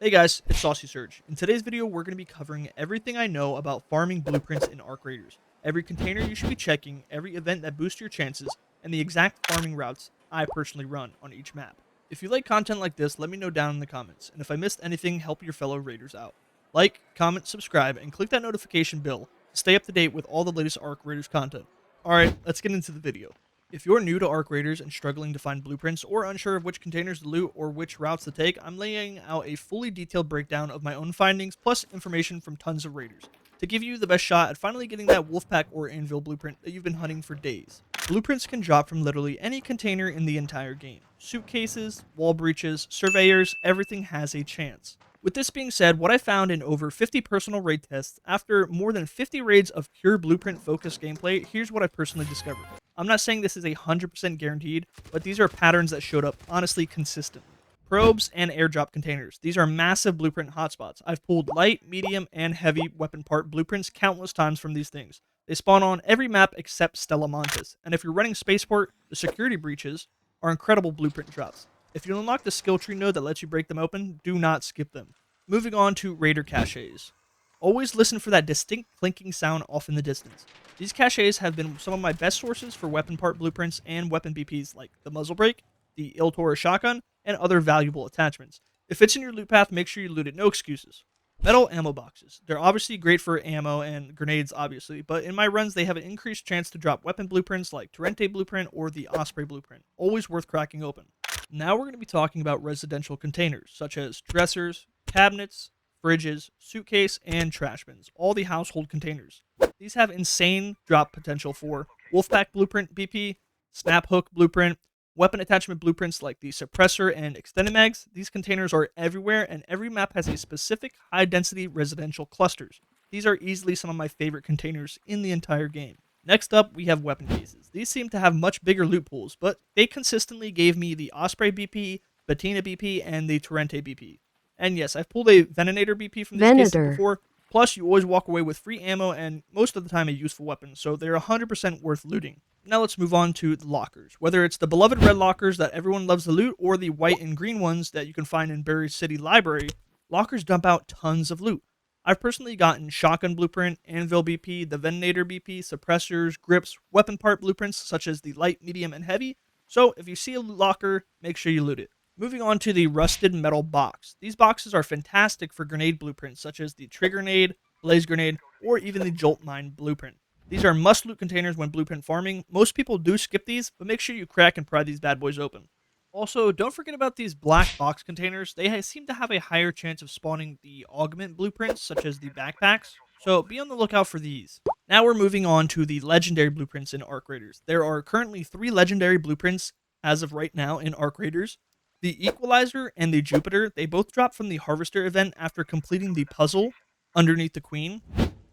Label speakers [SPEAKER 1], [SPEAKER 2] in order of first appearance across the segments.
[SPEAKER 1] Hey guys, it's Saucy Surge. In today's video, we're going to be covering everything I know about farming blueprints in Arc Raiders, every container you should be checking, every event that boosts your chances, and the exact farming routes I personally run on each map. If you like content like this, let me know down in the comments, and if I missed anything, help your fellow Raiders out. Like, comment, subscribe, and click that notification bell to stay up to date with all the latest Arc Raiders content. Alright, let's get into the video. If you're new to Arc Raiders and struggling to find blueprints or unsure of which containers to loot or which routes to take, I'm laying out a fully detailed breakdown of my own findings plus information from tons of raiders to give you the best shot at finally getting that Wolfpack or Anvil blueprint that you've been hunting for days. Blueprints can drop from literally any container in the entire game. Suitcases, wall breaches, surveyors, everything has a chance. With this being said, what I found in over 50 personal raid tests, after more than 50 raids of pure blueprint focused gameplay, here's what I personally discovered. I'm not saying this is 100% guaranteed, but these are patterns that showed up honestly consistently. Probes and airdrop containers. These are massive blueprint hotspots. I've pulled light, medium, and heavy weapon part blueprints countless times from these things. They spawn on every map except Stella Montes, and if you're running Spaceport, the security breaches are incredible blueprint drops. If you unlock the skill tree node that lets you break them open, do not skip them. Moving on to raider caches. Always listen for that distinct clinking sound off in the distance. These caches have been some of my best sources for weapon part blueprints and weapon BPs like the muzzle brake, the Il Toro shotgun, and other valuable attachments. If it's in your loot path, make sure you loot it, no excuses. Metal ammo boxes. They're obviously great for ammo and grenades, obviously, but in my runs, they have an increased chance to drop weapon blueprints like Torrente blueprint or the Osprey blueprint. Always worth cracking open. Now we're going to be talking about residential containers, such as dressers, cabinets, fridges, suitcase, and trash bins, all the household containers. These have insane drop potential for Wolfpack blueprint BP, snap hook blueprint, weapon attachment blueprints like the suppressor and extended mags. These containers are everywhere, and every map has a specific high density residential clusters. These are easily some of my favorite containers in the entire game. Next up, we have weapon cases. These seem to have much bigger loot pools, but they consistently gave me the Osprey BP, Bettina BP, and the Torrente BP. And yes, I've pulled a Venator BP from these cases before. Plus, you always walk away with free ammo and most of the time a useful weapon, so they're 100% worth looting. Now let's move on to the lockers. Whether it's the beloved red lockers that everyone loves to loot or the white and green ones that you can find in Berry City Library, lockers dump out tons of loot. I've personally gotten Shotgun Blueprint, Anvil BP, the Venator BP, suppressors, grips, weapon part blueprints such as the light, medium, and heavy, so if you see a locker, make sure you loot it. Moving on to the rusted metal box. These boxes are fantastic for grenade blueprints such as the trigger grenade, blaze grenade, or even the jolt mine blueprint. These are must loot containers when blueprint farming. Most people do skip these, but make sure you crack and pry these bad boys open. Also, don't forget about these black box containers. They seem to have a higher chance of spawning the augment blueprints such as the backpacks, so be on the lookout for these. Now we're moving on to the legendary blueprints in Arc Raiders. There are currently 3 legendary blueprints as of right now in Arc Raiders. The Equalizer and the Jupiter, they both drop from the Harvester event after completing the puzzle underneath the Queen.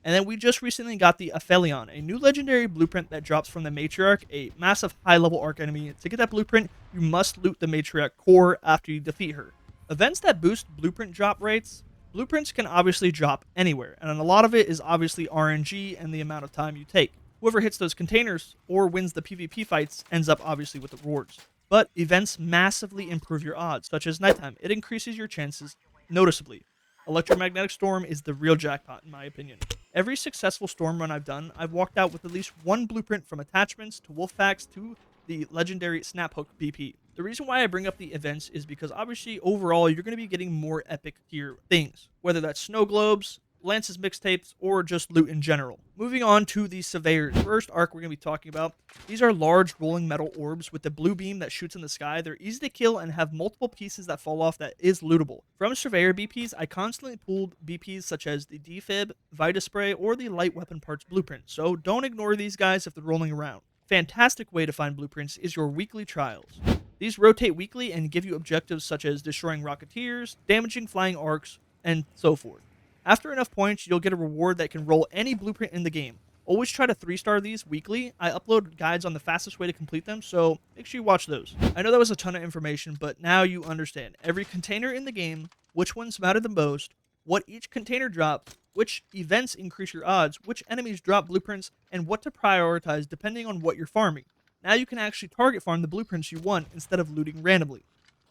[SPEAKER 1] And then we just recently got the Aphelion, a new legendary blueprint that drops from the Matriarch, a massive high-level Arc enemy. To get that blueprint, you must loot the Matriarch core after you defeat her. Events that boost blueprint drop rates, blueprints can obviously drop anywhere, and a lot of it is obviously RNG and the amount of time you take. Whoever hits those containers or wins the PvP fights ends up obviously with the rewards. But events massively improve your odds, such as nighttime. It increases your chances noticeably. Electromagnetic Storm is the real jackpot, in my opinion. Every successful storm run I've done, I've walked out with at least one blueprint from attachments to Wolfpacks to the legendary Snap Hook BP. The reason why I bring up the events is because obviously overall you're going to be getting more epic tier things, whether that's snow globes, Lance's mixtapes, or just loot in general. Moving on to the Surveyors. First arc we're going to be talking about. These are large rolling metal orbs with the blue beam that shoots in the sky. They're easy to kill and have multiple pieces that fall off that is lootable. From Surveyor BPs, I constantly pulled BPs such as the Defib, Vita Spray, or the light weapon parts blueprint, so don't ignore these guys if they're rolling around. Fantastic way to find blueprints is your weekly trials. These rotate weekly and give you objectives such as destroying rocketeers, damaging flying arcs, and so forth. After enough points, you'll get a reward that can roll any blueprint in the game. Always try to 3-star these weekly. I upload guides on the fastest way to complete them, so make sure you watch those. I know that was a ton of information, but now you understand. Every container in the game, which ones matter the most, what each container drops, which events increase your odds, which enemies drop blueprints, and what to prioritize depending on what you're farming. Now you can actually target farm the blueprints you want instead of looting randomly.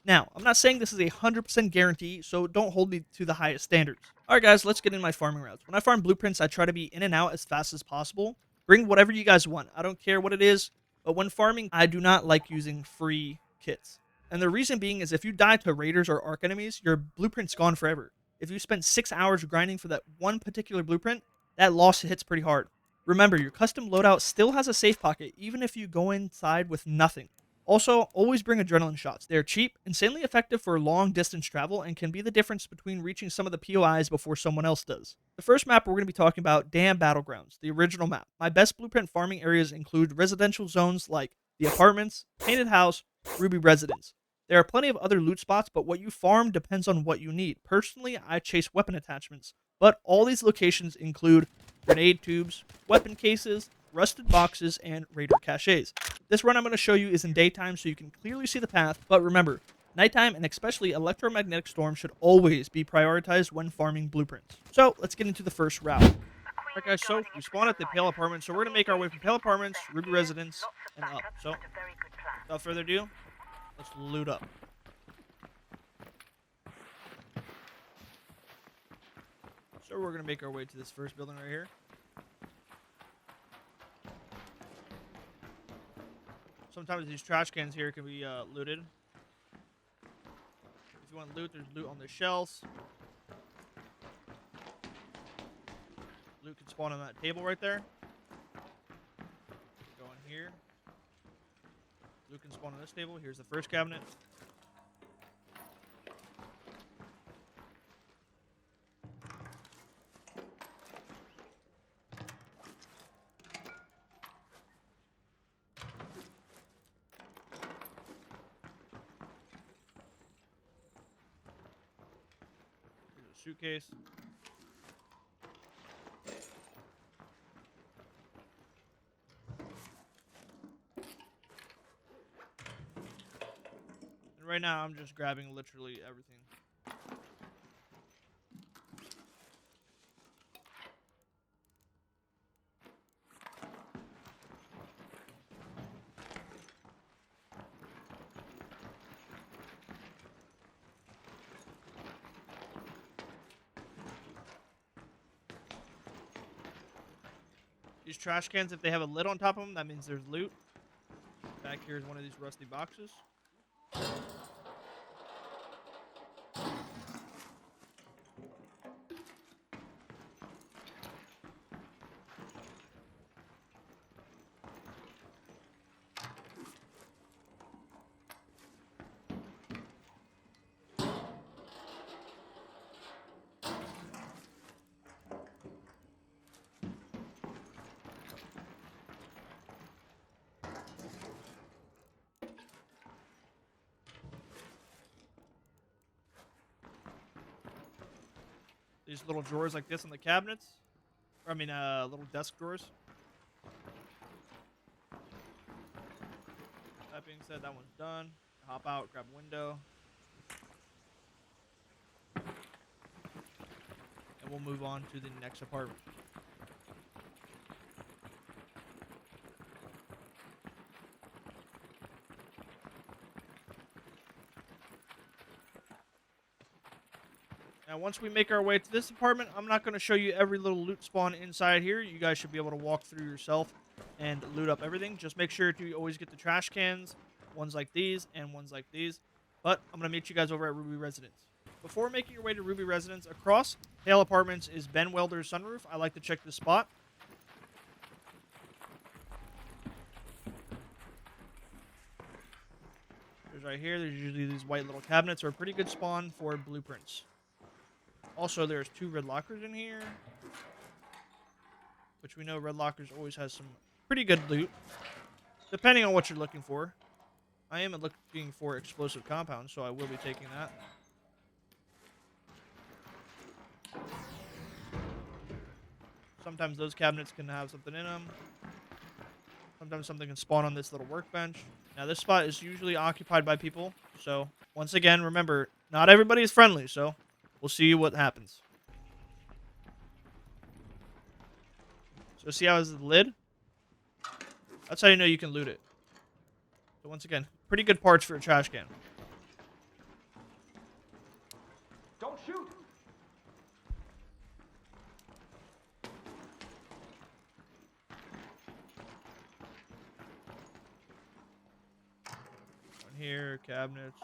[SPEAKER 1] Now, I'm not saying this is a 100% guarantee, so don't hold me to the highest standards. Alright guys, let's get into my farming routes. When I farm blueprints, I try to be in and out as fast as possible. Bring whatever you guys want. I don't care what it is, but when farming, I do not like using free kits. And the reason being is if you die to raiders or arc enemies, your blueprint's gone forever. If you spent 6 hours grinding for that one particular blueprint, that loss hits pretty hard. Remember, your custom loadout still has a safe pocket, even if you go inside with nothing. Also, always bring adrenaline shots. They're cheap, insanely effective for long distance travel, and can be the difference between reaching some of the POIs before someone else does. The first map we're going to be talking about, Dam Battlegrounds, the original map. My best blueprint farming areas include residential zones like the apartments, painted house, ruby residence. There are plenty of other loot spots, but what you farm depends on what you need. Personally, I chase weapon attachments, but all these locations include grenade tubes, weapon cases, rusted boxes, and raider caches. This run I'm going to show you is in daytime so you can clearly see the path, but remember, nighttime and especially Electromagnetic Storm should always be prioritized when farming blueprints. So let's get into the first route. Alright guys, so we spawn at the Pale Apartments, so we're going to make our way from Pale Apartments, Ruby Residence, and up. So, without further ado, let's loot up. So we're going to make our way to this first building right here. Sometimes these trash cans here can be looted. If you want loot, there's loot on the shelves. Loot can spawn on that table right there. Go in here. Loot can spawn on this table. Here's the first cabinet. Suitcase. And right now I'm just grabbing literally everything. These trash cans, if they have a lid on top of them, that means there's loot. Back here is one of these rusty boxes. These little drawers like this in the cabinets. Or, I mean, little desk drawers. That being said, that one's done. Hop out, grab a window. And we'll move on to the next apartment. Now, once we make our way to this apartment, I'm not going to show you every little loot spawn inside here. You guys should be able to walk through yourself and loot up everything. Just make sure to always get the trash cans, ones like these and ones like these. But I'm going to meet you guys over at Ruby Residence. Before making your way to Ruby Residence, across Hale Apartments is Ben Welder's sunroof. I like to check this spot. There's right here. There's usually these white little cabinets are a pretty good spawn for blueprints. Also, there's 2 red lockers in here, which we know red lockers always has some pretty good loot, depending on what you're looking for. I am looking for explosive compounds, so I will be taking that. Sometimes those cabinets can have something in them. Sometimes something can spawn on this little workbench. Now, this spot is usually occupied by people, so once again, remember, not everybody is friendly, so we'll see what happens. So see how it's the lid? That's how you know you can loot it. So once again, pretty good parts for a trash can. here, cabinets.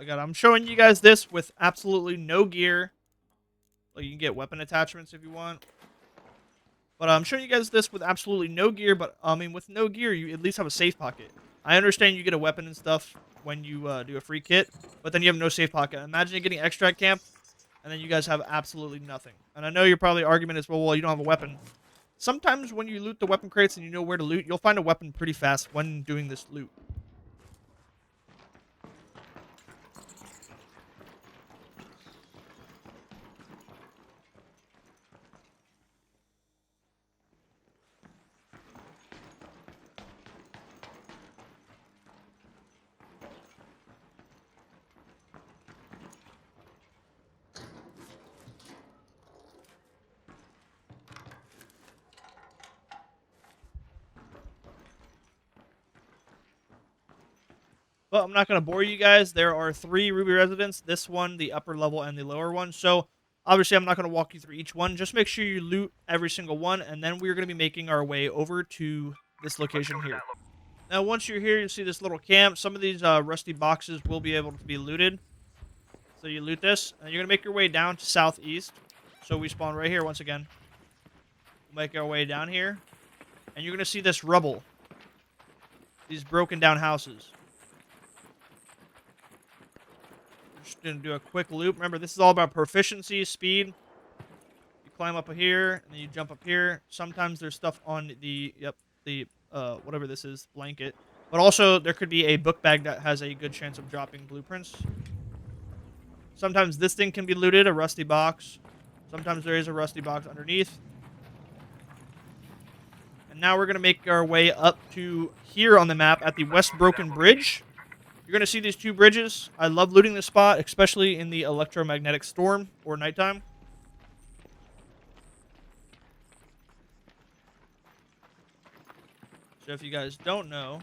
[SPEAKER 1] God, I'm showing you guys this with absolutely no gear. Like, you can get weapon attachments if you want. But I'm showing you guys this with absolutely no gear, but, I mean, with no gear, you at least have a safe pocket. I understand you get a weapon and stuff when you do a free kit, but then you have no safe pocket. Imagine you getting extract camp, and then you guys have absolutely nothing. And I know your probably argument is, well, you don't have a weapon. Sometimes when you loot the weapon crates and you know where to loot, you'll find a weapon pretty fast when doing this loot. But I'm not going to bore you guys. There are 3 Ruby residents. This one, the upper level, and the lower one. So, obviously, I'm not going to walk you through each one. Just make sure you loot every single one. And then we're going to be making our way over to this location here. Now, once you're here, you'll see this little camp. Some of these rusty boxes will be able to be looted. So, you loot this. And you're going to make your way down to southeast. So, we spawn right here once again. We'll make our way down here. And you're going to see this rubble. These broken down houses. Just gonna do a quick loop. Remember, this is all about proficiency, speed. You climb up here, and then you jump up here. Sometimes there's stuff on the whatever this is, blanket. But also, there could be a book bag that has a good chance of dropping blueprints. Sometimes this thing can be looted, a rusty box. Sometimes there is a rusty box underneath. And now we're gonna make our way up to here on the map at the West Broken Bridge. You're going to see these 2 bridges. I love looting this spot, especially in the Electromagnetic Storm or nighttime. So if you guys don't know,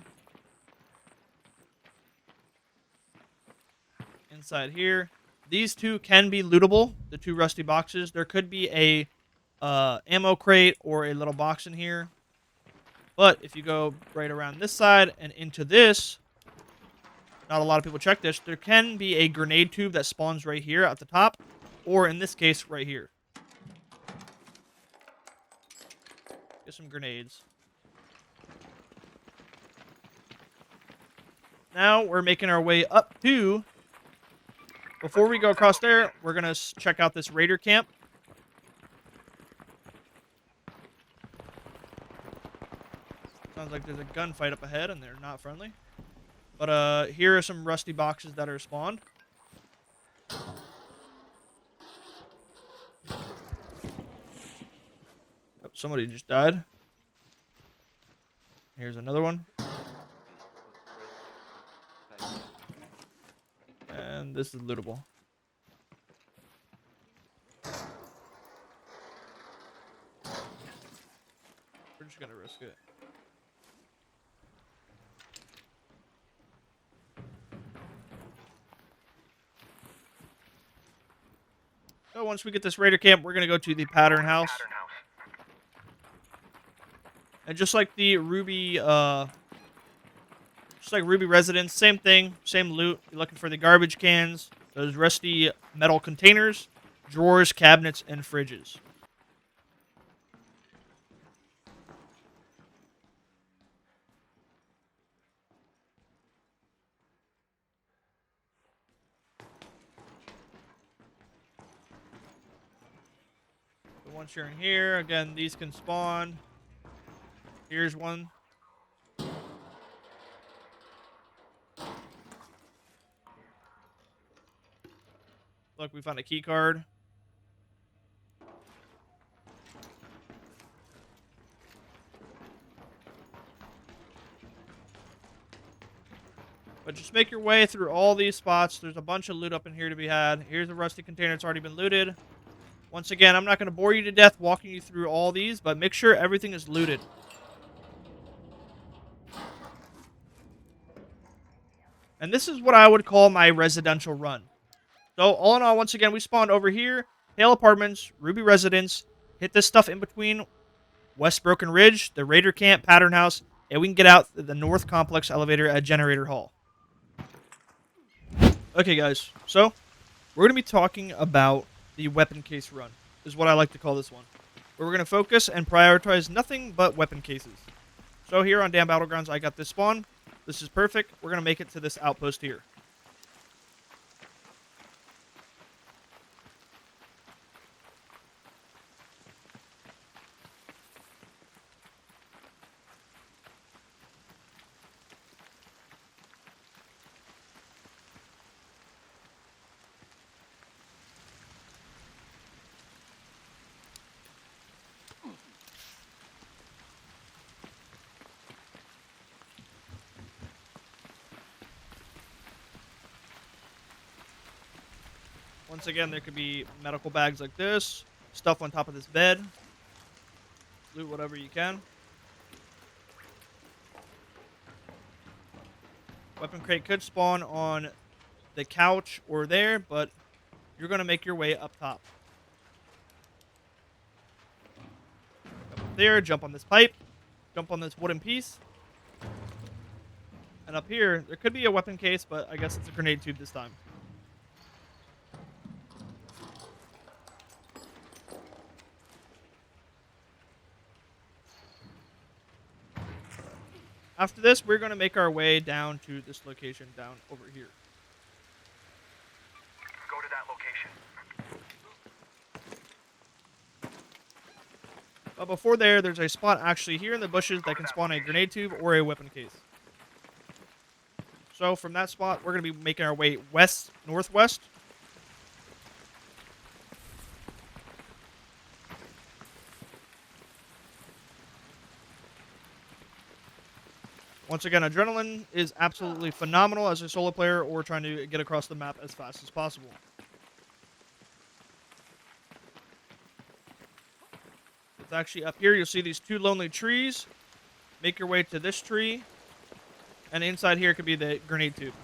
[SPEAKER 1] inside here, these 2 can be lootable, the 2 rusty boxes. There could be a ammo crate or a little box in here. But if you go right around this side and into this, not a lot of people check this. There can be a grenade tube that spawns right here at the top, or in this case, right here. Get some grenades. Now we're making our way up to... Before we go across there, we're going to check out this raider camp. Sounds like there's a gunfight up ahead, and they're not friendly. But, here are some rusty boxes that are spawned. Oh, somebody just died. Here's another one. And this is lootable. We're just gonna risk it. So once we get this raider camp, we're going to go to the pattern house. And just like the Ruby, residence, same thing, same loot. You're looking for the garbage cans, those rusty metal containers, drawers, cabinets, and fridges. Once you're in here, again, these can spawn. Here's one. Look, we found a key card. But just make your way through all these spots. There's a bunch of loot up in here to be had. Here's a rusty container that's already been looted. Once again, I'm not going to bore you to death walking you through all these, but make sure everything is looted. And this is what I would call my residential run. So, all in all, once again, we spawned over here. Hale Apartments, Ruby Residence. Hit this stuff in between. West Broken Ridge, the Raider Camp, Pattern House, and we can get out the North Complex elevator at Generator Hall. Okay, guys, so we're going to be talking about the weapon case run, is what I like to call this one, where we're going to focus and prioritize nothing but weapon cases. So here on Dam Battlegrounds, I got this spawn. This is perfect. We're going to make it to this outpost here. Once again, there could be medical bags like this, stuff on top of this bed. Loot whatever you can. Weapon crate could spawn on the couch or there, but you're going to make your way up top. Come up there, jump on this pipe, jump on this wooden piece. And up here, there could be a weapon case, but I guess it's a grenade tube this time. After this, we're going to make our way down to this location down over here.
[SPEAKER 2] Go to that location.
[SPEAKER 1] But before there's a spot actually here in the bushes that can spawn a grenade tube or a weapon case. So from that spot, we're going to be making our way northwest. Once again, adrenaline is absolutely phenomenal as a solo player or trying to get across the map as fast as possible. It's actually up here. You'll see these two lonely trees. Make your way to this tree. And inside here could be the grenade tube.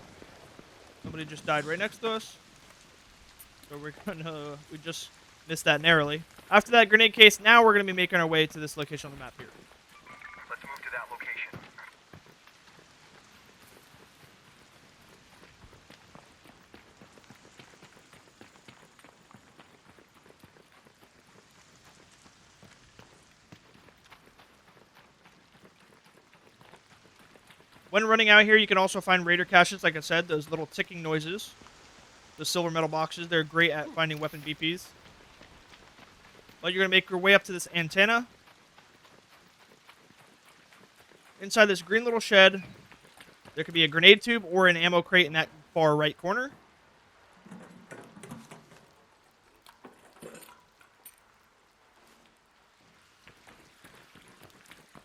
[SPEAKER 1] Somebody just died right next to us. So we just missed that narrowly. After that grenade case, now we're going to be making our way to this location on the map here.
[SPEAKER 2] Let's move to that location.
[SPEAKER 1] When running out here, you can also find raider caches, like I said, those little ticking noises. The silver metal boxes, they're great at finding weapon BPs. But you're going to make your way up to this antenna. Inside this green little shed, there could be a grenade tube or an ammo crate in that far right corner.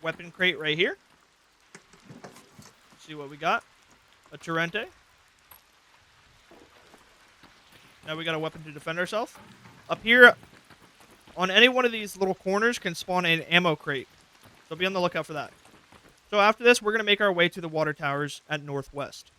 [SPEAKER 1] Weapon crate right here. See what we got. A Torrente. Now we got a weapon to defend ourselves. Up here, on any one of these little corners can spawn an ammo crate. So be on the lookout for that. So after this, we're going to make our way to the water towers at northwest.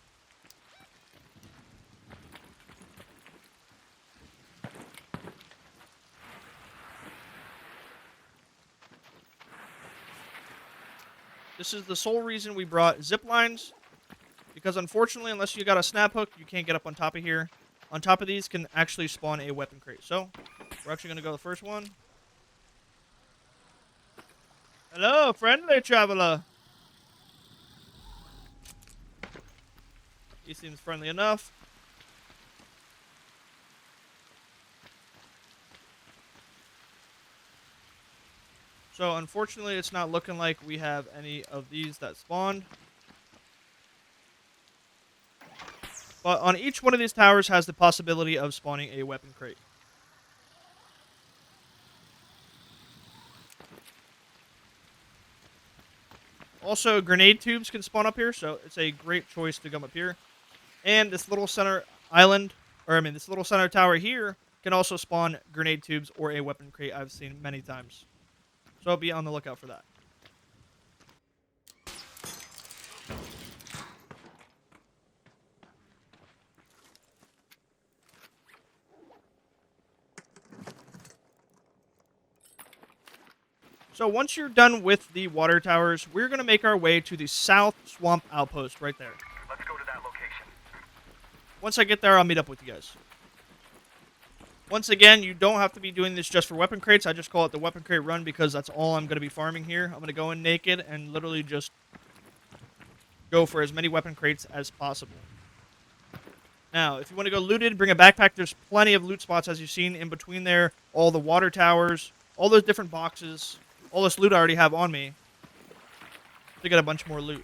[SPEAKER 1] This is the sole reason we brought zip lines, because unfortunately, unless you got a snap hook, you can't get up on top of here. On top of these can actually spawn a weapon crate. So, we're actually going to go the first one. Hello, friendly traveler. He seems friendly enough. So, unfortunately, it's not looking like we have any of these that spawned. But on each one of these towers has the possibility of spawning a weapon crate. Also, grenade tubes can spawn up here, so it's a great choice to come up here. And this little center island, this little center tower here can also spawn grenade tubes or a weapon crate I've seen many times. So be on the lookout for that. So once you're done with the water towers, we're going to make our way to the South Swamp Outpost right there.
[SPEAKER 2] Let's go to that location.
[SPEAKER 1] Once I get there, I'll meet up with you guys. Once again, you don't have to be doing this just for weapon crates. I just call it the weapon crate run because that's all I'm going to be farming here. I'm going to go in naked and literally just go for as many weapon crates as possible. Now, if you want to go looted, bring a backpack. There's plenty of loot spots, as you've seen, in between there. All the water towers, all those different boxes, all this loot I already have on me to get a bunch more loot.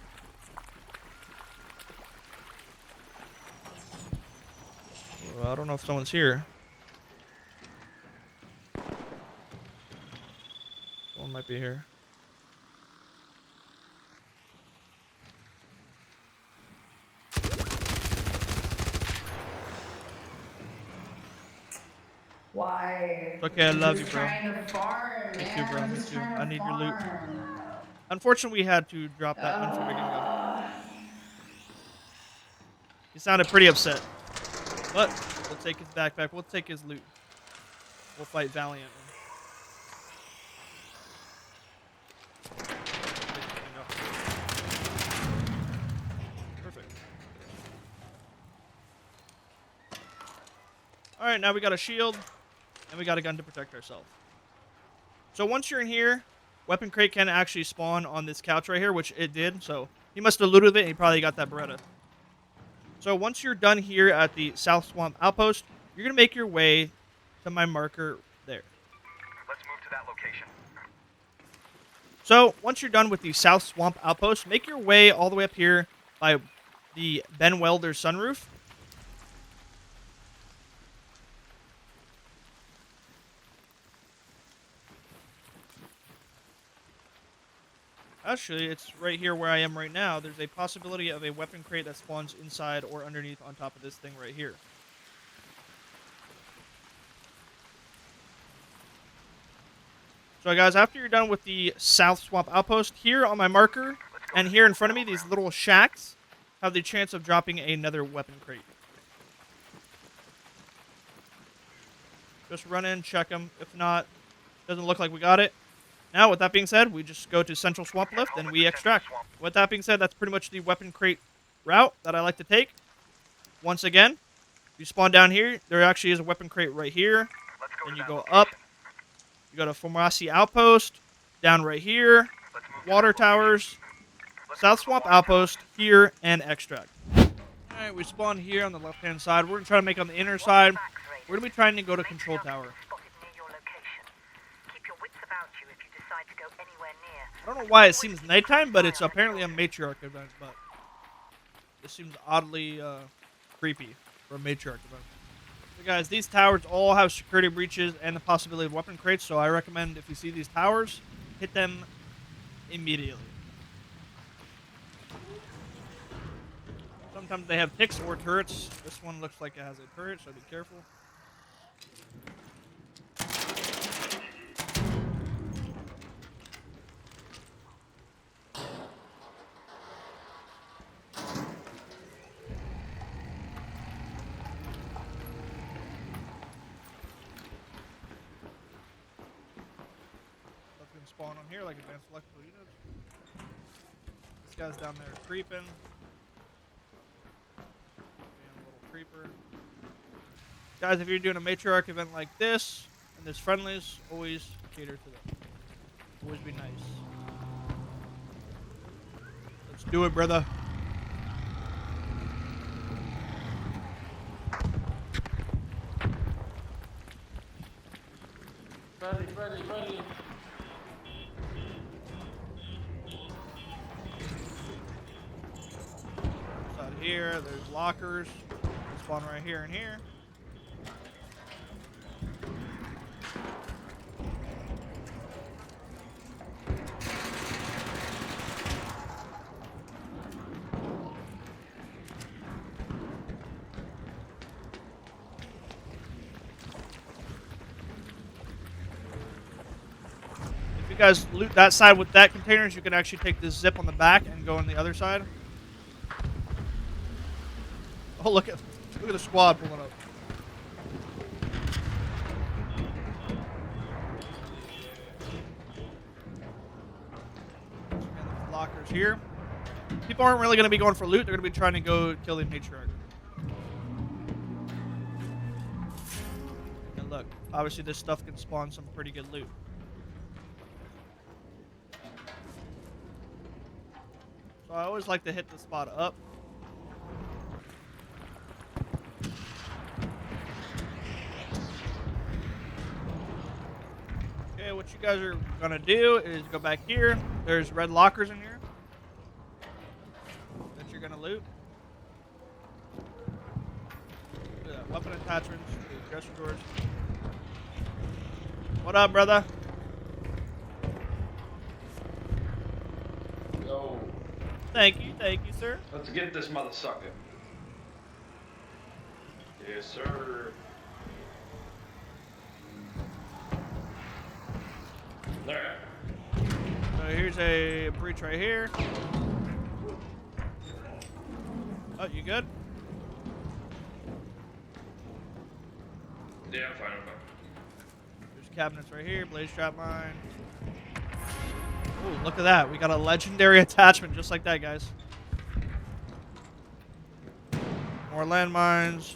[SPEAKER 1] Well, I don't know if someone's here. Someone might be here.
[SPEAKER 3] Why?
[SPEAKER 1] It's okay, I love you,
[SPEAKER 3] Just
[SPEAKER 1] bro.
[SPEAKER 3] trying to farm,
[SPEAKER 1] Me
[SPEAKER 3] man.
[SPEAKER 1] too, bro.
[SPEAKER 3] I'm
[SPEAKER 1] Me
[SPEAKER 3] just
[SPEAKER 1] too.
[SPEAKER 3] trying to
[SPEAKER 1] I need your loot.
[SPEAKER 3] farm.
[SPEAKER 1] Unfortunately, we had to drop that unforbidden gun.
[SPEAKER 3] Uh,
[SPEAKER 1] He sounded pretty upset. But we'll take his backpack. We'll take his loot. We'll fight valiantly. Perfect. Alright, now we got a shield. And we got a gun to protect ourselves. So once you're in here, weapon crate can actually spawn on this couch right here, which it did. So he must have looted it and he probably got that Beretta. So once you're done here at the South Swamp Outpost, you're going to make your way to my marker there.
[SPEAKER 2] Let's move to that location.
[SPEAKER 1] So once you're done with the South Swamp Outpost, make your way all the way up here by the Ben Welder's sunroof. Actually, it's right here where I am right now. There's a possibility of a weapon crate that spawns inside or underneath on top of this thing right here. So guys, after you're done with the South Swamp Outpost, here on my marker and here in front of me, these little shacks have the chance of dropping another weapon crate. Just run in, check them. If not, doesn't look like we got it. Now, with that being said, we just go to Central Swamp Lift and we extract. With that being said, that's pretty much the weapon crate route that I like to take. Once again, you spawn down here. There actually is a weapon crate right here.
[SPEAKER 2] Let's go
[SPEAKER 1] Then
[SPEAKER 2] to
[SPEAKER 1] you
[SPEAKER 2] that
[SPEAKER 1] go
[SPEAKER 2] location.
[SPEAKER 1] up. You go to Formasi Outpost. Down right here.
[SPEAKER 2] Let's move to
[SPEAKER 1] Water
[SPEAKER 2] that location.
[SPEAKER 1] towers.
[SPEAKER 2] Let's
[SPEAKER 1] South
[SPEAKER 2] move to
[SPEAKER 1] Swamp
[SPEAKER 2] water
[SPEAKER 1] Outpost here and extract. Alright, we spawn here on the left-hand side. We're going to try to make on the inner side. We're going to be trying to go to Control Tower. I don't know why it seems nighttime, but it's apparently a matriarch event, but this seems oddly creepy for a matriarch event. So guys, these towers all have security breaches and the possibility of weapon crates, so I recommend if you see these towers, hit them immediately. Sometimes they have ticks or turrets. This one looks like it has a turret, so be careful. Stuff can spawn on here like advanced electrical units. This guy's down there creeping. Damn little creeper. Guys, if you're doing a matriarch event like this, and there's friendlies, always cater to them. Always be nice. Let's do it, brother.
[SPEAKER 4] Ready.
[SPEAKER 1] Out here, there's lockers. They spawn right here and here. If you guys loot that side with that containers, you can actually take this zip on the back and go on the other side. Oh, look at the squad pulling up. here. People aren't really going to be going for loot. They're going to be trying to go kill the matriarch. And look, obviously this stuff can spawn some pretty good loot. So I always like to hit the spot up. Okay, what you guys are going to do is go back here. There's red lockers in here that you're going to loot. Look at that, weapon attachments, the dresser drawers. What up, brother?
[SPEAKER 4] Yo,
[SPEAKER 1] Thank you, sir.
[SPEAKER 4] let's get this mother sucker. Yes, sir. There.
[SPEAKER 1] So here's a breach right here. Oh, you good?
[SPEAKER 4] Yeah, I'm fine.
[SPEAKER 1] There's cabinets right here, blaze trap mine. Ooh, look at that. We got a legendary attachment just like that, guys. More landmines.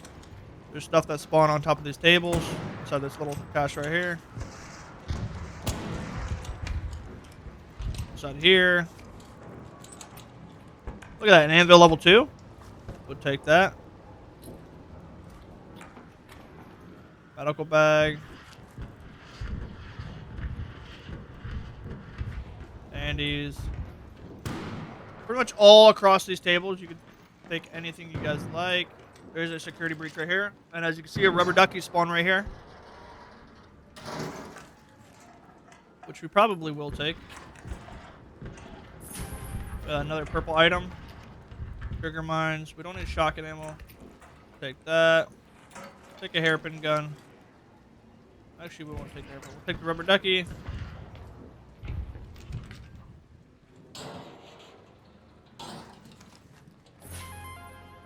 [SPEAKER 1] There's stuff that spawn on top of these tables. Inside this little cache right here. Inside here. Look at that, an anvil level 2. We'll take that. Medical bag. Andes. Pretty much all across these tables, you can take anything you guys like. There's a security breach right here. And as you can see, a rubber ducky spawn right here. Which we probably will take. Another purple item. Trigger mines. We don't need shotgun ammo. Take that. Take a hairpin gun. Actually, we won't take the hairpin. We'll take the rubber ducky.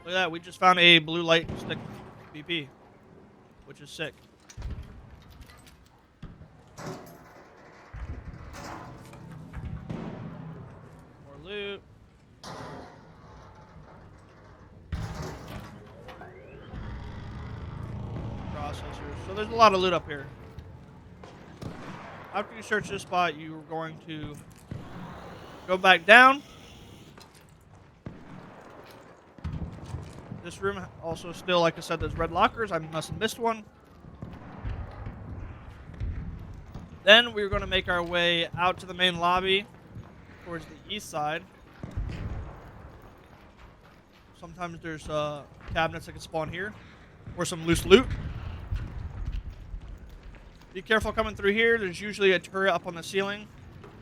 [SPEAKER 1] Look at that. We just found a blue light stick BP, which is sick. More loot. Processors. So there's a lot of loot up here. After you search this spot, you're going to go back down. This room also still, like I said, there's red lockers. I must have missed one. Then we're going to make our way out to the main lobby towards the east side. Sometimes there's cabinets that can spawn here or some loose loot. Be careful coming through here. There's usually a turret up on the ceiling,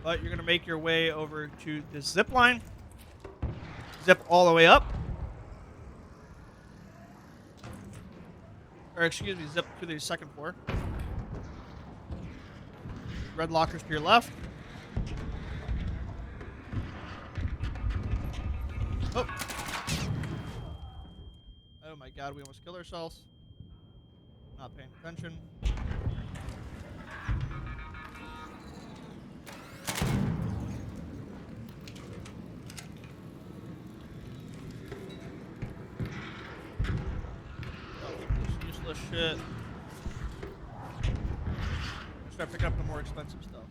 [SPEAKER 1] but you're going to make your way over to this zip line. Zip all the way up. Or excuse me, zip to the second floor. Red lockers to your left. Oh. Oh my god, we almost killed ourselves. Not paying attention. Useless shit. Start picking up the more expensive stuff.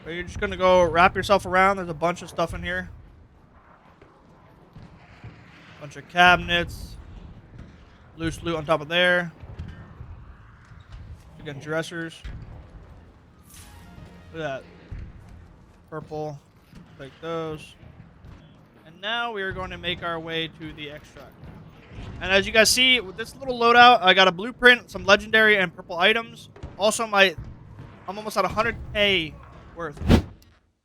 [SPEAKER 1] But you're just gonna go wrap yourself around. There's a bunch of stuff in here. Bunch of cabinets. Loose loot on top of there. Again, dressers. Look at that. Purple. Take those. And now we are going to make our way to the extract. And as you guys see, with this little loadout, I got a blueprint, some legendary and purple items. Also, I'm almost at 100k worth.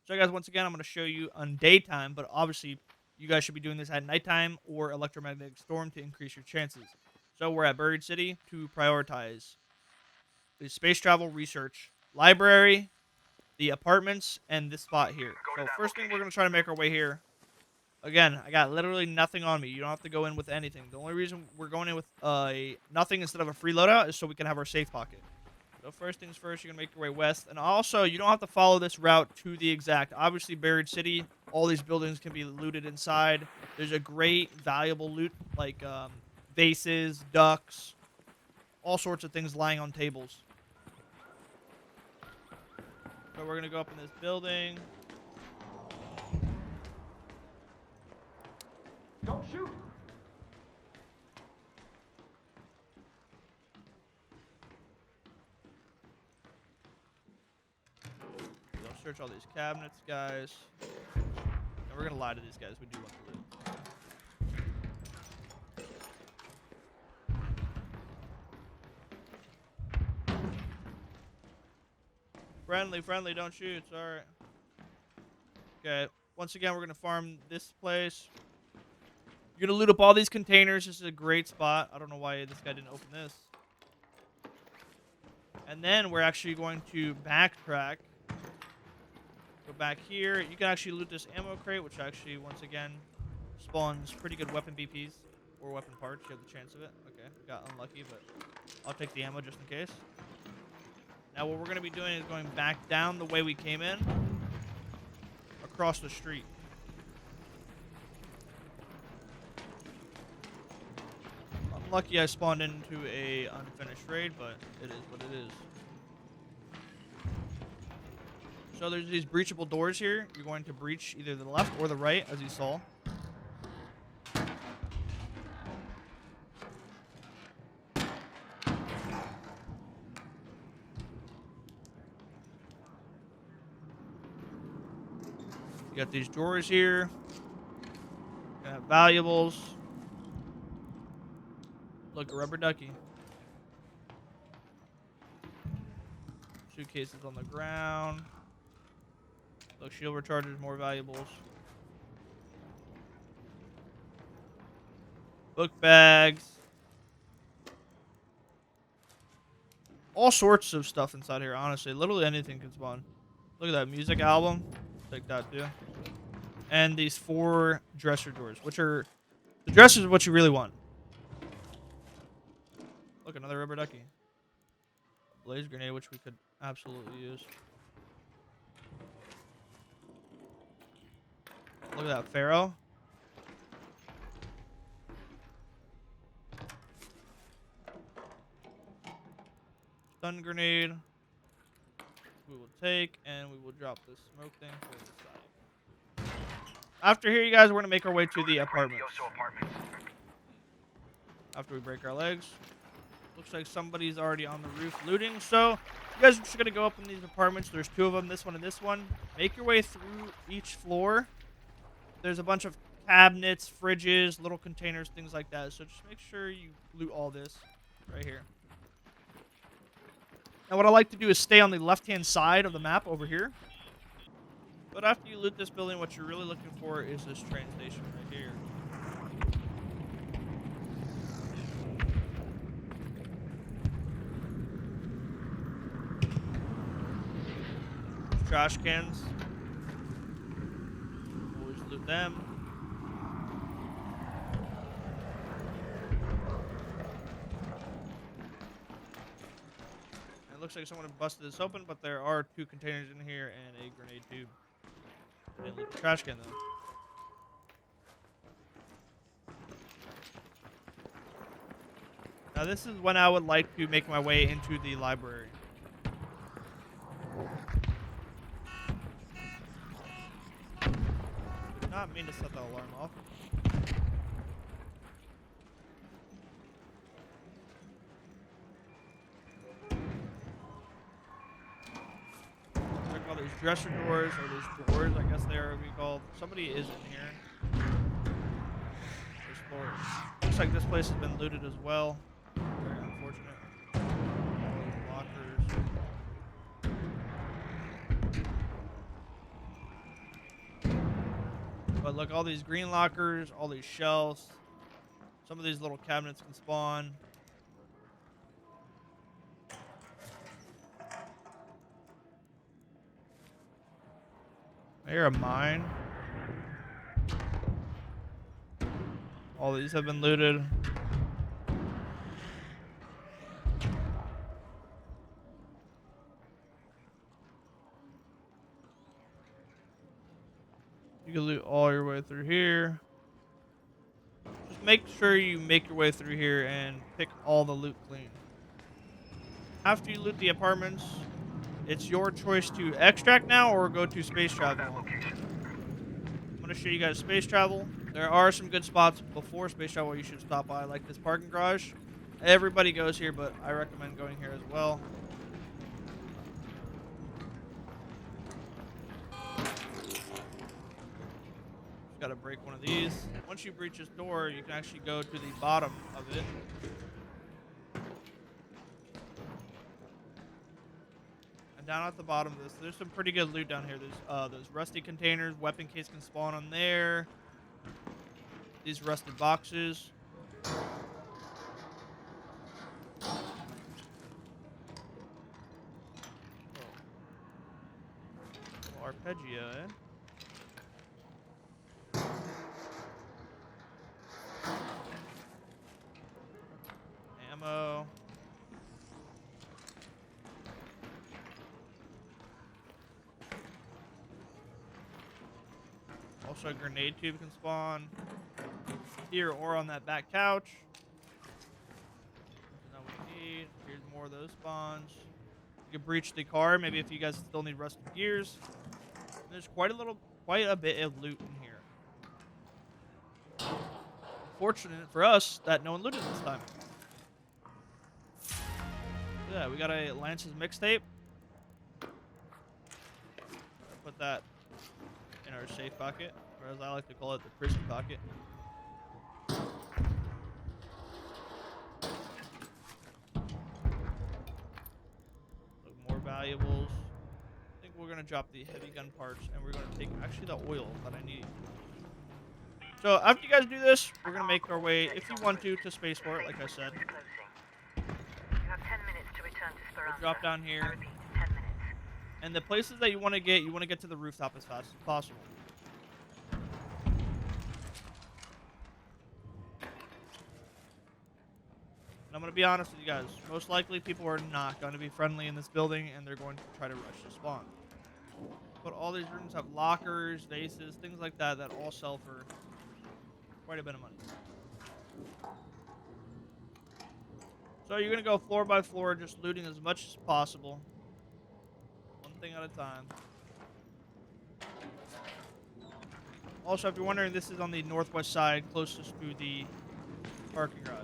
[SPEAKER 1] So guys, once again, I'm going to show you on daytime, but obviously you guys should be doing this at nighttime or Electromagnetic Storm to increase your chances. So we're at Buried City to prioritize the space travel research library, the apartments, and this spot here. So first thing, we're going to try to make our way here. Again, I got literally nothing on me. You don't have to go in with anything. The only reason we're going in with nothing instead of a free loadout is so we can have our safe pocket. So So first things first, you're gonna make your way west, and also you don't have to follow this route to the exact. Obviously, buried city. All these buildings can be looted inside. There's a great valuable loot like vases, ducks, all sorts of things lying on tables. So we're gonna go up in this building.
[SPEAKER 2] Don't shoot!
[SPEAKER 1] We'll search all these cabinets, guys. And we're gonna lie to these guys. We do want the loot. Friendly, don't shoot. Sorry. Okay. Once again, we're gonna farm this place. You're gonna loot up all these containers. This is a great spot. I don't know why this guy didn't open this. And then we're actually going to backtrack. Go back here. You can actually loot this ammo crate, which actually, once again, spawns pretty good weapon BPs or weapon parts. You have the chance of it. Okay, got unlucky, but I'll take the ammo just in case. Now what we're going to be doing is going back down the way we came in, across the street. I'm lucky I spawned into a unfinished raid, but it is what it is. So there's these breachable doors here. You're going to breach either the left or the right, as you saw. You got these drawers here. You got valuables. Look, a rubber ducky. Suitcases on the ground. Look, shield rechargers, more valuables. Book bags. All sorts of stuff inside here, honestly. Literally anything can spawn. Look at that music album. Take that too. And these 4 dresser doors, which are... The dressers are what you really want. Look, another rubber ducky. Blaze grenade, which we could absolutely use. Look at that Pharaoh. Stun grenade. We will take, and we will drop this smoke thing for the side. After here, you guys, we're going to make our way to the apartments. After we break our legs. Looks like somebody's already on the roof looting. So, you guys are just going to go up in these apartments. There's 2 of them, this one and this one. Make your way through each floor. There's a bunch of cabinets, fridges, little containers, things like that. So just make sure you loot all this right here. Now what I like to do is stay on the left-hand side of the map over here. But after you loot this building, what you're really looking for is this train station right here. Trash cans. Always loot them. It looks like someone busted this open, but there are 2 containers in here and a grenade tube. I didn't loot the trash can though. Now this is when I would like to make my way into the library. Did not mean to set that alarm off. Check all these dresser doors, or these drawers, I guess they are what we call. Somebody is in here. This floor. Looks like this place has been looted as well. Very unfortunate. All those lockers. But look, all these green lockers, all these shelves. Some of these little cabinets can spawn. I hear a mine. All these have been looted. You can loot all your way through here. Just make sure you make your way through here and pick all the loot clean. After you loot the apartments, it's your choice to extract now or go to space travel. I'm going to show you guys space travel. There are some good spots before space travel you should stop by, like this parking garage. Everybody goes here, but I recommend going here as well. Just got to break one of these. Once you breach this door, you can actually go to the bottom of it. And down at the bottom of this, there's some pretty good loot down here. There's those rusty containers, weapon case can spawn on there. These rusted boxes. Oh, arpeggio, eh? Ammo. Also, a grenade tube can spawn here or on that back couch. That's what we need. Here's more of those spawns. You can breach the car, maybe if you guys still need rusted gears. There's quite a bit of loot in here. Fortunate for us that no one looted this time. Yeah, we got a Lance's mixtape. Put that in our safe pocket, or as I like to call it, the prison pocket. Look, more valuables. I think we're gonna drop the heavy gun parts, and we're gonna take actually the oil that I need. So after you guys do this, we're gonna make our way, if you want to Spaceport, like I said.
[SPEAKER 5] You have 10 minutes to return to Speranza.
[SPEAKER 1] We'll drop down here.
[SPEAKER 5] I repeat, 10 minutes.
[SPEAKER 1] And the places that you want to get to the rooftop as fast as possible. And I'm going to be honest with you guys. Most likely people are not going to be friendly in this building, and they're going to try to rush the spawn. But all these rooms have lockers, vases, things like that that all sell for quite a bit of money. So you're going to go floor by floor, just looting as much as possible. One thing at a time. Also, if you're wondering, this is on the northwest side, closest to the parking garage.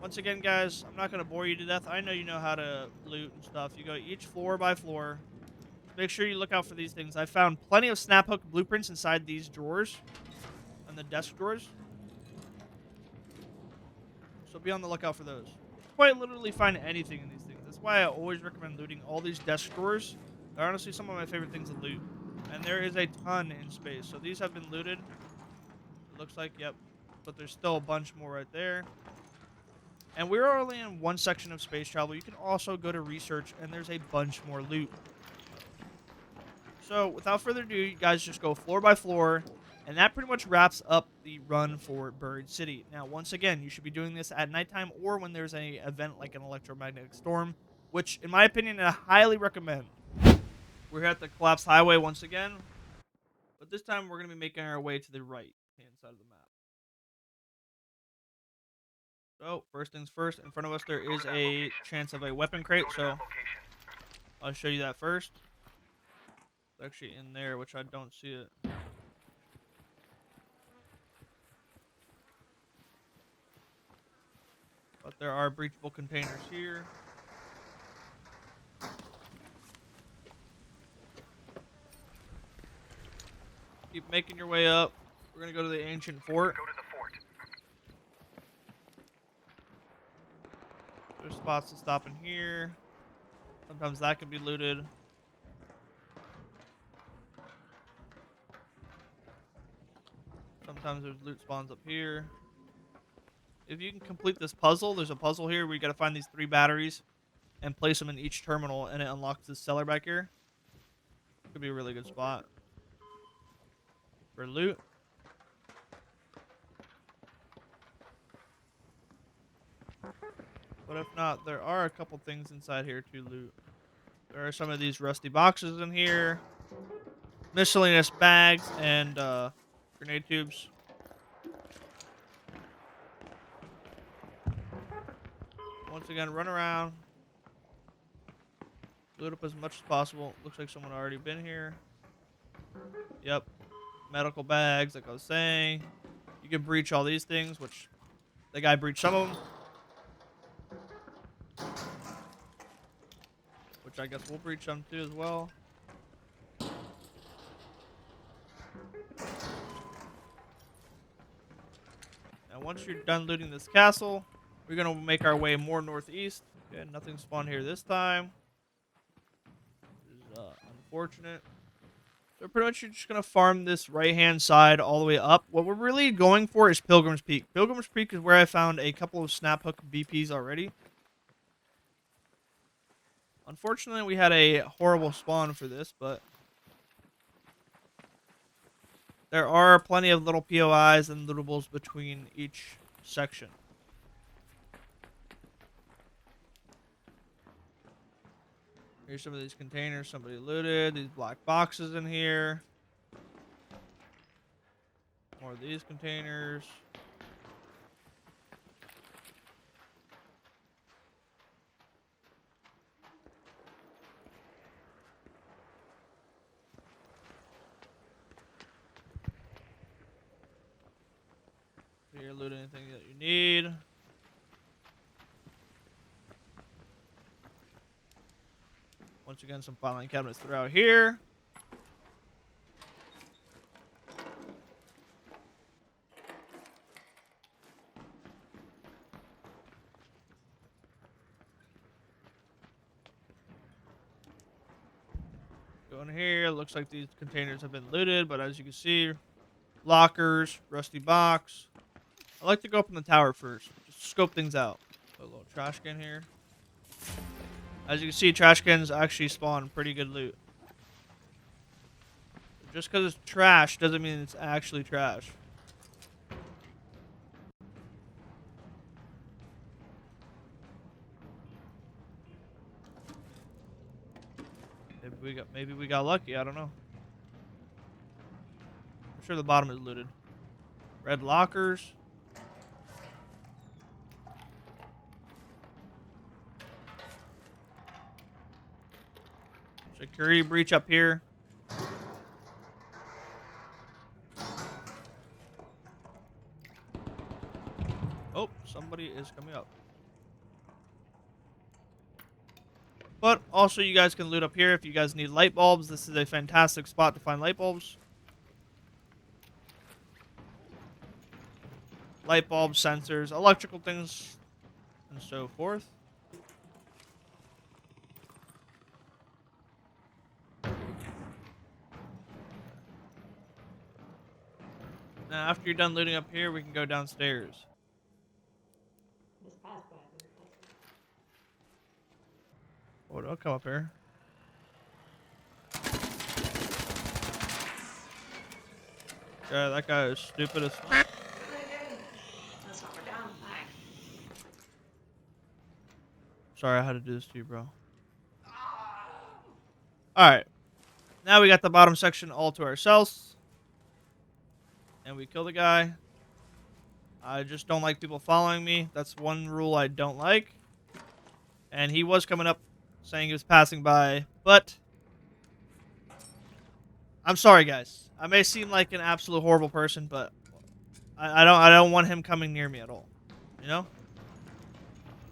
[SPEAKER 1] Once again, guys, I'm not going to bore you to death. I know you know how to loot and stuff. You go each floor by floor. Make sure you look out for these things. I found plenty of snap hook blueprints inside these drawers. And the desk drawers. So be on the lookout for those. Quite literally find anything in these things. That's why I always recommend looting all these desk drawers. They're honestly some of my favorite things to loot. And there is a ton in space. So these have been looted. It looks like, yep. But there's still a bunch more right there. And we're only in one section of space travel. You can also go to research, and there's a bunch more loot. So without further ado, you guys just go floor by floor. And that pretty much wraps up the run for Buried City. Now, once again, you should be doing this at nighttime or when there's an event like an electromagnetic storm, which, in my opinion, I highly recommend. We're here at the Collapsed Highway once again, but this time we're going to be making our way to the right-hand side of the map. So, first things first, in front of us there is a chance of a weapon crate, so I'll show you that first. It's actually in there, which I don't see it. But there are breachable containers here. Keep making your way up. We're going to go to the ancient fort.
[SPEAKER 2] Go to the fort.
[SPEAKER 1] There's spots to stop in here. Sometimes that can be looted. Sometimes there's loot spawns up here. If you can complete this puzzle, there's a puzzle here where you got to find these 3 batteries and place them in each terminal, and it unlocks this cellar back here. Could be a really good spot for loot. But if not, there are a couple things inside here to loot. There are some of these rusty boxes in here. miscellaneous bags and grenade tubes. Once again, run around. Loot up as much as possible. Looks like someone already been here. Yep. Medical bags, like I was saying. You can breach all these things, which the guy breached some of them. Which I guess we'll breach them too as well. And once you're done looting this castle, we're going to make our way more northeast. Okay, nothing spawned here this time. Which is unfortunate. So pretty much you're just going to farm this right-hand side all the way up. What we're really going for is Pilgrim's Peak. Pilgrim's Peak is where I found a couple of snap hook BPs already. Unfortunately, we had a horrible spawn for this, but there are plenty of little POIs and lootables between each section. Here's some of these containers somebody looted. These black boxes in here. More of these containers. Here, loot anything that you need. Once again, some filing cabinets throughout here. Go in here. Looks like these containers have been looted, but as you can see, lockers, rusty box. I like to go up in the tower first. Just scope things out. Put a little trash can here. As you can see, trash cans actually spawn pretty good loot. Just because it's trash doesn't mean it's actually trash. Maybe we got lucky. I don't know. I'm sure the bottom is looted. Red lockers. Security breach up here. Oh, somebody is coming up. But also you guys can loot up here if you guys need light bulbs. This is a fantastic spot to find light bulbs. Light bulbs, sensors, electrical things, and so forth. Now, after you're done looting up here, we can go downstairs. Oh, don't come up here. Yeah, that guy is stupid as fuck.
[SPEAKER 3] That's what we're down.
[SPEAKER 1] Sorry I had to do this to you, bro. Alright. Now we got the bottom section all to ourselves. And we kill the guy. I just don't like people following me. That's one rule I don't like. And he was coming up saying he was passing by, but I'm sorry, guys. I may seem like an absolute horrible person, but I don't want him coming near me at all. You know?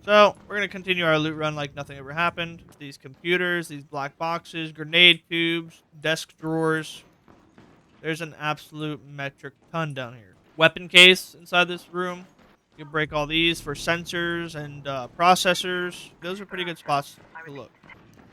[SPEAKER 1] So we're gonna continue our loot run like nothing ever happened. These computers, these black boxes, grenade tubes, desk drawers. There's an absolute metric ton down here. Weapon case inside this room. You can break all these for sensors and processors. Those are pretty good spots to look.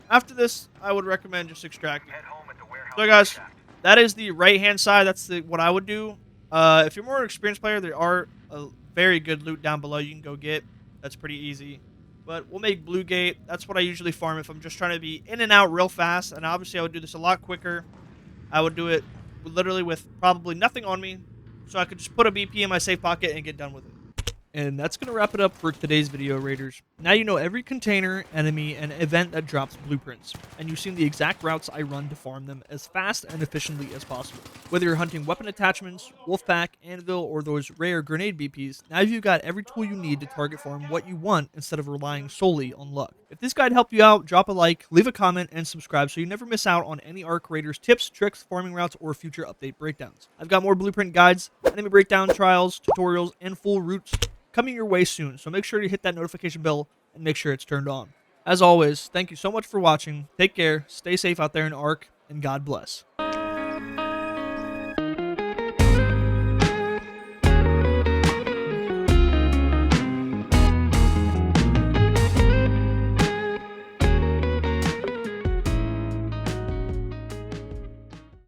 [SPEAKER 1] After this, I would recommend just extracting.
[SPEAKER 2] Head home at the warehouse.
[SPEAKER 1] So guys,
[SPEAKER 2] contact.
[SPEAKER 1] that is the right-hand side. That's what I would do. If you're more an experienced player, there are a very good loot down below you can go get. That's pretty easy. But we'll make Blue Gate. That's what I usually farm if I'm just trying to be in and out real fast. And obviously, I would do this a lot quicker. I would do it literally with probably nothing on me. So I could just put a BP in my safe pocket and get done with it. And that's going to wrap it up for today's video, Raiders. Now you know every container, enemy, and event that drops blueprints, and you've seen the exact routes I run to farm them as fast and efficiently as possible. Whether you're hunting weapon attachments, wolfpack, anvil, or those rare grenade BPs, now you've got every tool you need to target farm what you want instead of relying solely on luck. If this guide helped you out, drop a like, leave a comment, and subscribe so you never miss out on any Arc Raiders tips, tricks, farming routes, or future update breakdowns. I've got more blueprint guides, enemy breakdown trials, tutorials, and full routes coming your way soon, so make sure to hit that notification bell and make sure it's turned on. As always, thank you so much for watching. Take care, stay safe out there in Ark, and God bless.